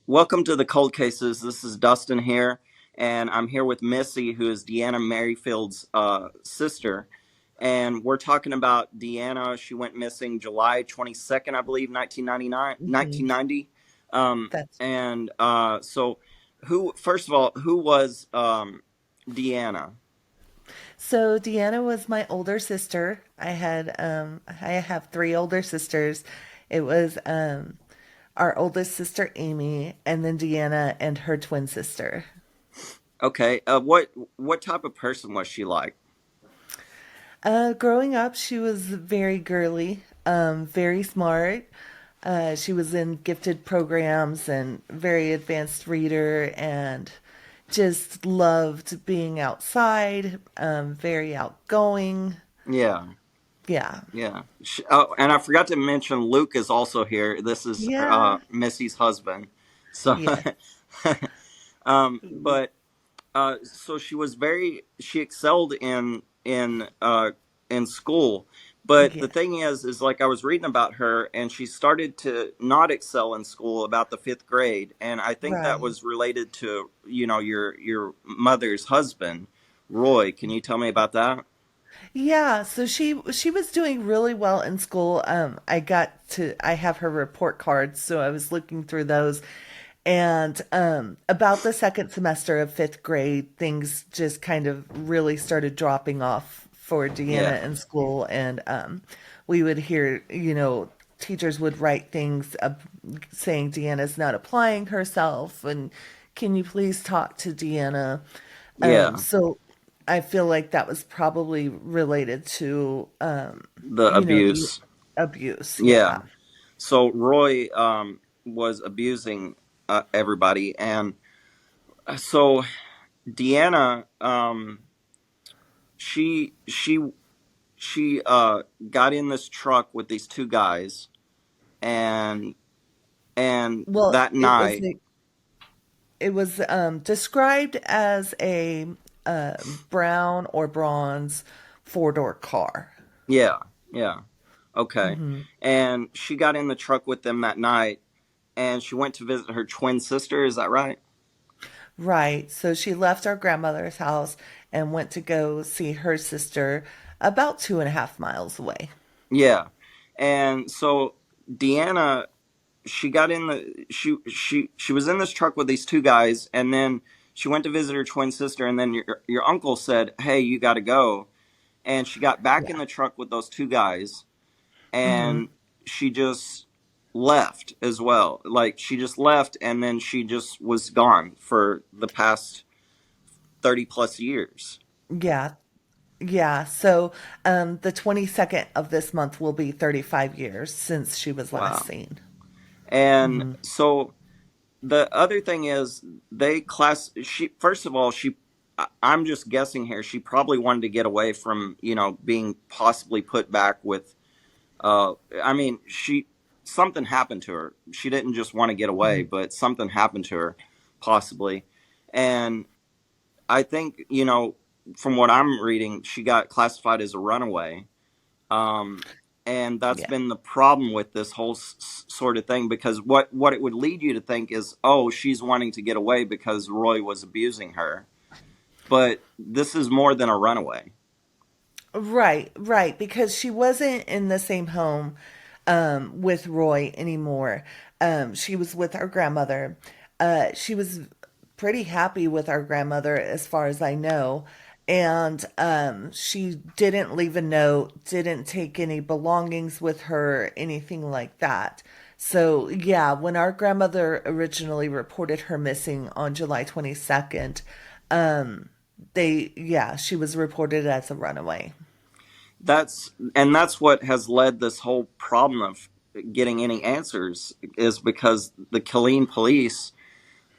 Welcome to the Cold Cases. This is Dustin here, and I'm here with Missy, who is Deanna Merryfield's sister. And we're talking about Deanna. She went missing July 22nd, I believe, 1999, Mhm. 1990. That's And so, first of all, who was Deanna? so Deanna was my older sister. I have three older sisters. It was our oldest sister Amy and then Deanna and her twin sister. Okay, what type of person was she like? Growing up, she was very girly, very smart. She was in gifted programs and very advanced reader and just loved being outside, very outgoing. Yeah. Yeah. Yeah. Oh, and I forgot to mention Luke is also here. This is Yeah. Missy's husband. So, Yes. but so she excelled in school. But the Yes. thing is like I was reading about her, and she started to not excel in school about the fifth grade, and I think that Right. was related to your mother's husband, Roy. Can you tell me about that? Yeah, so she was doing really well in school. I have her report cards, so I was looking through those. And about the second semester of fifth grade, things just kind of really started dropping off for Yeah. Deanna in school. And we would hear, teachers would write things saying Deanna's not applying herself, and can you please talk to Deanna? Yeah. So I feel like that was probably related to, The the abuse. abuse. Yeah. Yeah. So Roy was abusing everybody, and so Deanna, she she she got in this truck with these two guys, and Well, that night, it was described as a brown or bronze four-door car. yeah, yeah, okay, Hmm. and she got in the truck with them that night, and she went to visit her twin sister. Is that right? Right. So she left our grandmother's house and went to go see her sister about 2.5 miles away. Yeah, and so Deanna she got in the she was in this truck with these two guys, and then she went to visit her twin sister, and then your uncle said, "Hey, you got to go." And she got back in Yeah. the truck with those two guys, Hmm. and she just left as well. Like she just left, and then she just was gone for the past 30 plus years. Yeah. Yeah. So the 22nd of this month will be 35 years since she was last Wow. seen. And Hmm. so the other thing is they class she first of all she I'm just guessing here, she probably wanted to get away from being possibly put back with uh I mean she something happened to her. She didn't just want to get away, Hmm. but something happened to her possibly. And I think from what I'm reading, she got classified as a runaway. um, and that's Yeah. been the problem with this whole sort of thing, because what it would lead you to think is, oh, she's wanting to get away because Roy was abusing her, but this is more than a runaway. Right, right, because she wasn't in the same home with Roy anymore. She was with our grandmother. She was pretty happy with our grandmother, as far as I know. And she didn't leave a note, didn't take any belongings with her, anything like that. So, yeah, when our grandmother originally reported her missing on July 22nd, um, she was reported as a runaway. That's what has led this whole problem of getting any answers, is because the Killeen police,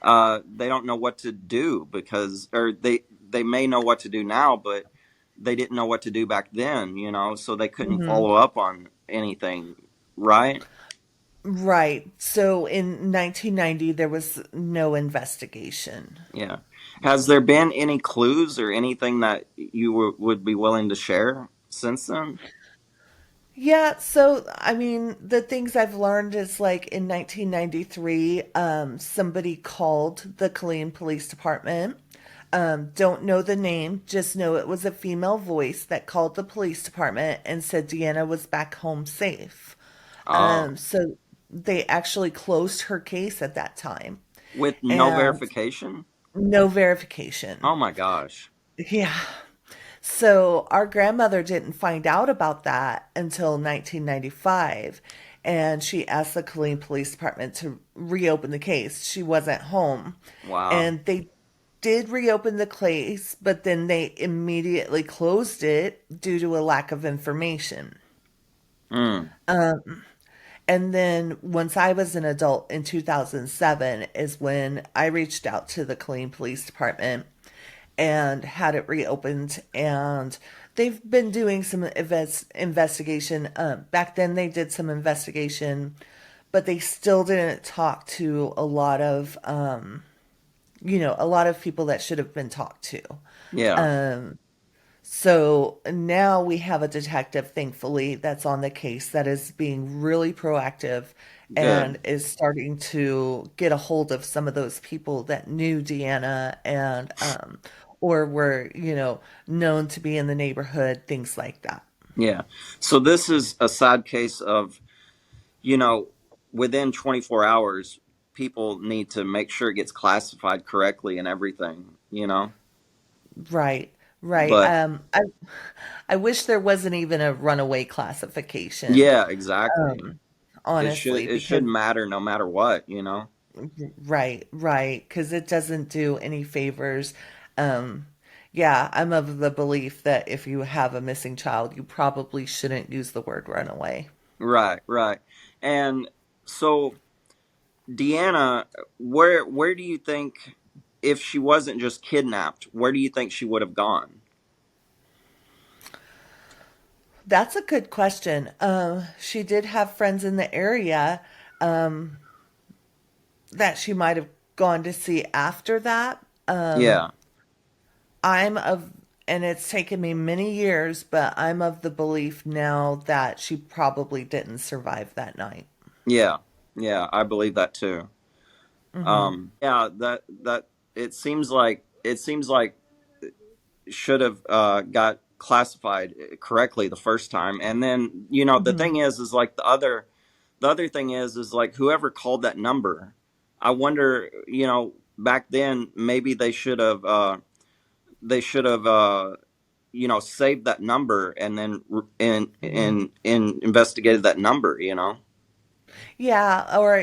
they don't know what to do, because or they may know what to do now, but they didn't know what to do back then, so they couldn't Hmm. follow up on anything, right? Right. So in 1990, there was no investigation. Yeah. Has there been any clues or anything that you would be willing to share since then? Yeah, so I mean, the things I've learned is like in 1993, somebody called the Killeen Police Department. Don't know the name, just know it was a female voice that called the police department and said Deanna was back home safe. Oh, So they actually closed her case at that time with no and verification? no verification. Oh my gosh. Yeah. So our grandmother didn't find out about that until 1995, and she asked the Killeen Police Department to reopen the case. She wasn't home, Wow. and they did reopen the case, but then they immediately closed it due to a lack of information. Mm. And then once I was an adult in 2007 is when I reached out to the Killeen Police Department and had it reopened. And they've been doing some investigation. Back then, they did some investigation, but they still didn't talk to a lot of, a lot of people that should have been talked to. Yeah. So now we have a detective, thankfully, that's on the case that is being really proactive and Good. is starting to get a hold of some of those people that knew Deanna and or were, known to be in the neighborhood, things like that. Yeah. So this is a sad case of, you know, within 24 hours, people need to make sure it gets classified correctly and everything, you know? Right, right. But I wish there wasn't even a runaway classification, yeah, exactly. honestly, It because shouldn't matter no matter what, you know? right, right, because it doesn't do any favors. Um, yeah, I'm of the belief that if you have a missing child, you probably shouldn't use the word runaway. Right, right. And so Deanna, where do you think, if she wasn't just kidnapped, where do you think she would have gone? That's a good question. She did have friends in the area that she might have gone to see after that. Yeah. I'm of, and it's taken me many years, but I'm of the belief now that she probably didn't survive that night. Yeah. Yeah, I believe that too. Yeah, that it seems like should have got classified correctly the first time. And then, the Hmm. thing is like the other thing is like whoever called that number, I wonder, back then maybe they should have saved that number and then Hmm. and investigated that number, you know. Yeah, or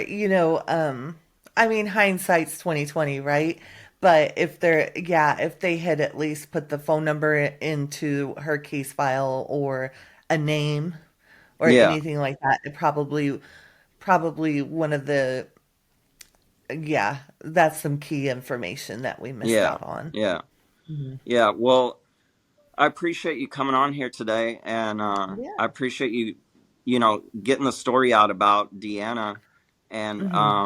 I mean, hindsight's 2020, right? But if they're, yeah, if they had at least put the phone number into her case file or a name or Yeah. anything like that, it probably one of the, yeah, that's some key information that we missed Yeah. out on. Yeah. Mhm. Yeah. Well, I appreciate you coming on here today, and I Yeah. appreciate you, getting the story out about Deanna. And Hmm.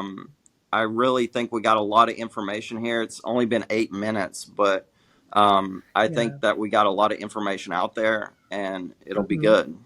I really think we got a lot of information here. It's only been 8 minutes, but I Yeah. think that we got a lot of information out there, and it'll be Hmm. good.